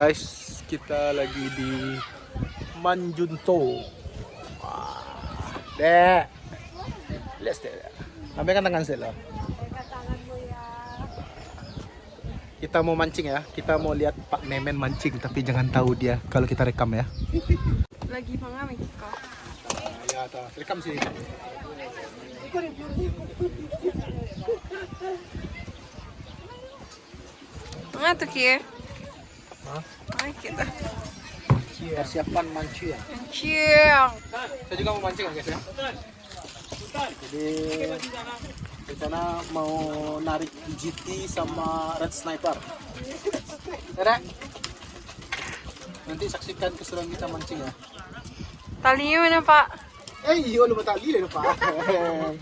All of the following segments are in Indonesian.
Guys, kita lagi di Manjunto. Dek, lihat deh. Lambaikan tangan sih lo. Kita mau mancing ya. Kita mau lihat Pak Memen mancing, tapi jangan tahu dia kalau kita rekam ya. Lagi pangamin kau. Ya, rekam sih. Mana tuh Ki? Hah? Mana kita? Persiapan mancing. Mancing. Saya juga mau mancing ya guys ya. Jadi rencana mau narik GT sama Red Sniper. Dek, nanti saksikan keseruan kita mancing ya. Talinya mana Pak? Iya lu tali deh Pak.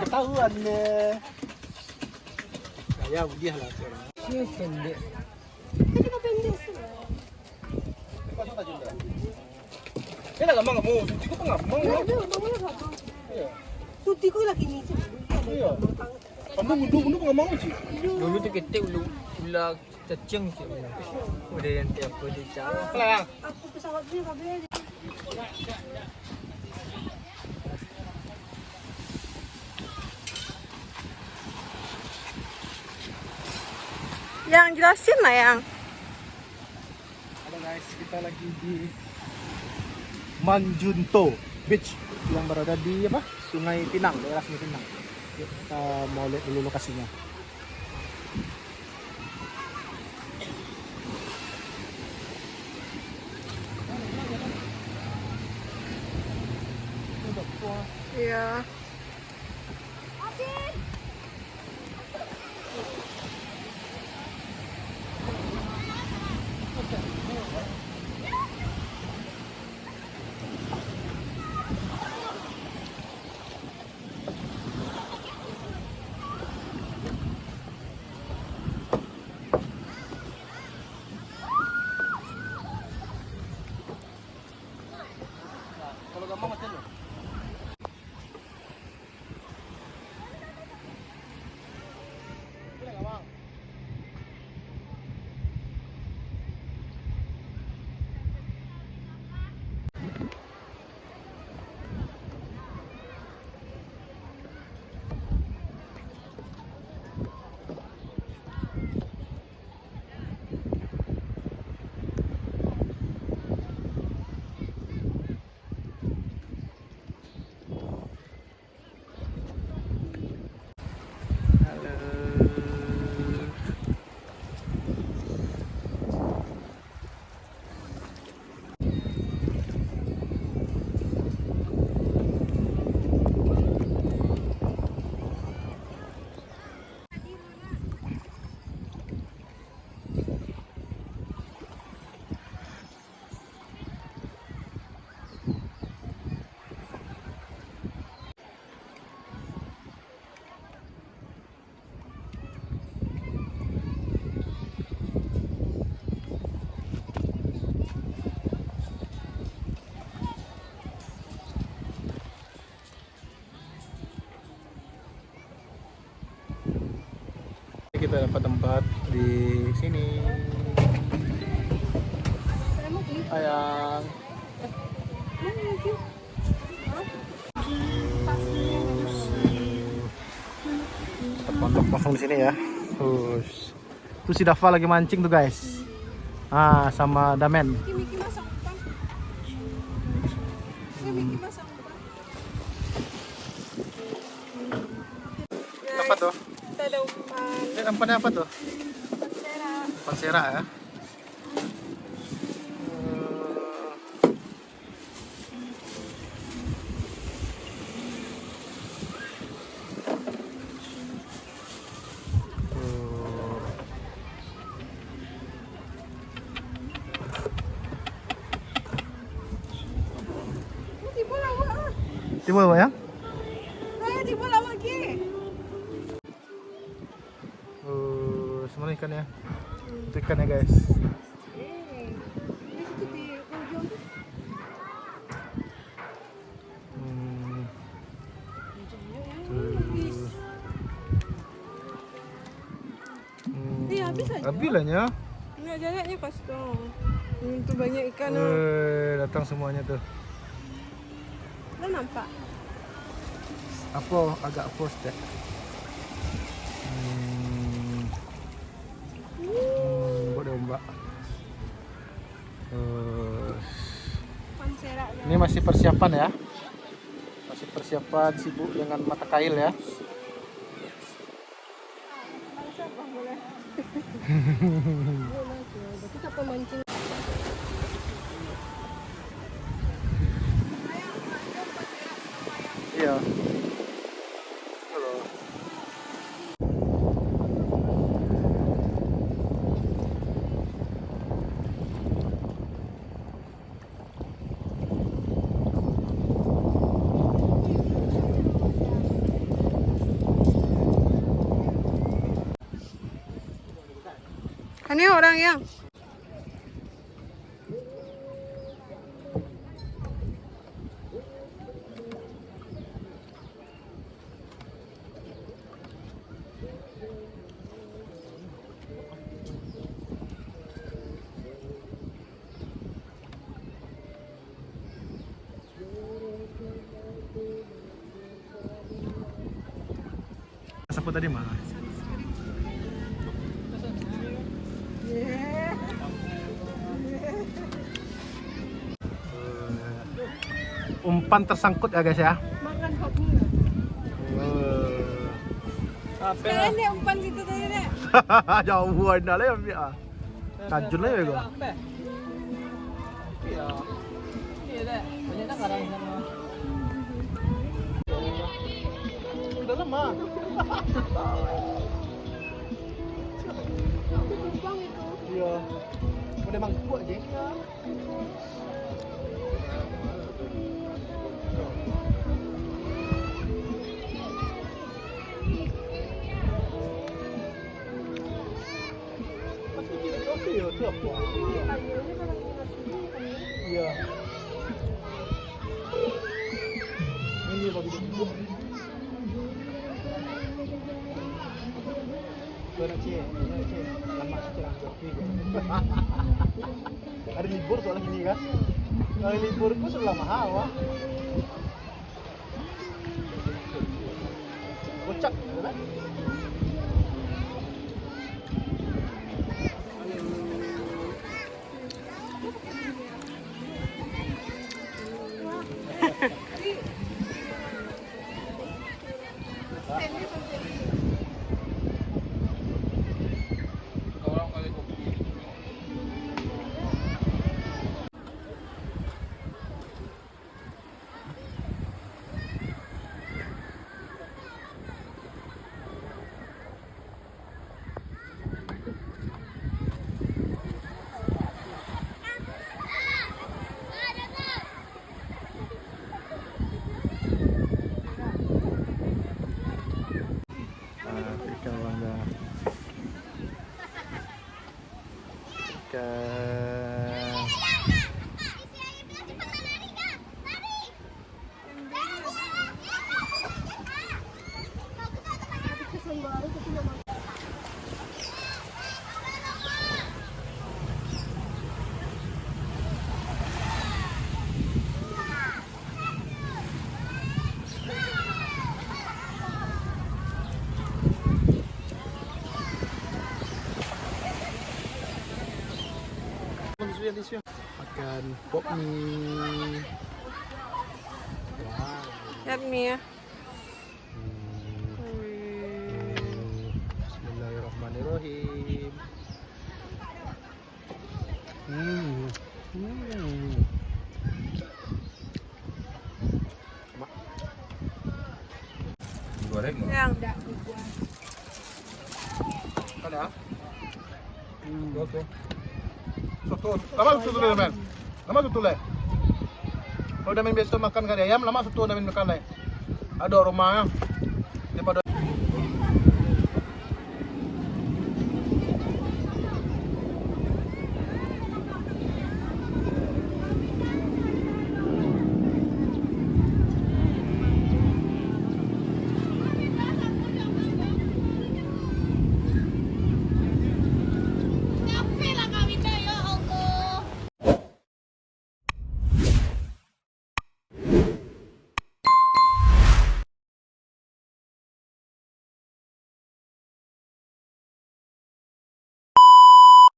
Ketahuan deh. Ya udah lah sekarang. Siapa pendek? Kaya nggak mau, suci ko pa nga mau. Tuti ko lagi ni. Iya. Kamu mundur pa nga mau sih. Dulu tuh kita ulah cacing sih. Udah yang tiap kali cara. Pelang. Aku pesawat dia kabel. Yang jelasin lah yang. Halo guys, kita lagi di Manjunto Beach yang berada di apa? Sungai Pinang, daerah Sungai Pinang. Kita mau lihat dulu lokasinya. Iya. Kalau gampang macam lo. Kita dapat tempat di sini. Sayang. Tempat pondok kosong di sini ya. Tuh si Dava lagi mancing tuh guys. Ah, sama Damen. Miki masang utang. Miki masang utang. Apa tuh? Kita ada umpan Umpannya apa tuh? pansera. Pansera ya. Di bola awak. Timbul ya? Saya di bola awak lagi. Semua ikannya. Itu ikannya guys. Di situ di ujung tuh. Tuh. Iya, habis aja. Habis lah ya. Ini Nak jalannya kosong. Itu banyak ikan. Datang semuanya tuh. Lo nampak? Apa agak post deh. Boleh ombak. Pansera. Ini masih persiapan ya. Masih persiapan sibuk dengan mata kail ya. Siapa boleh? Kita pemancing. Iya. Halo. Ini orang yang Sapu tadi mana? Umpan tersangkut ya guys ya. makan hobi. Sekarang dia umpan gitu tadi deh. Jauhan dah lah ya. Kajun lah ya gua. Iya. Iya deh. Banyaknya karang sana. Udah lama. Iya. Udah mangkuk aja. Oke ya, itu apa? Iya. Ini bagi dia. Benar sih, lama sekarang hari libur soalnya gini kan. Hari libur itu selama hawa. Kocak, kan? Ikan bangga. Ikan. Makan pop mie. Wow. Lihat mie ya. Bismillahirrahmanirrahim. Goreng nggak? Yang Ada? Oke. Soto. Lama soto dah men. Lama soto leh. Kalau dah main biasa makan kari ayam, lama soto dah main makan leh. Ada aromanya.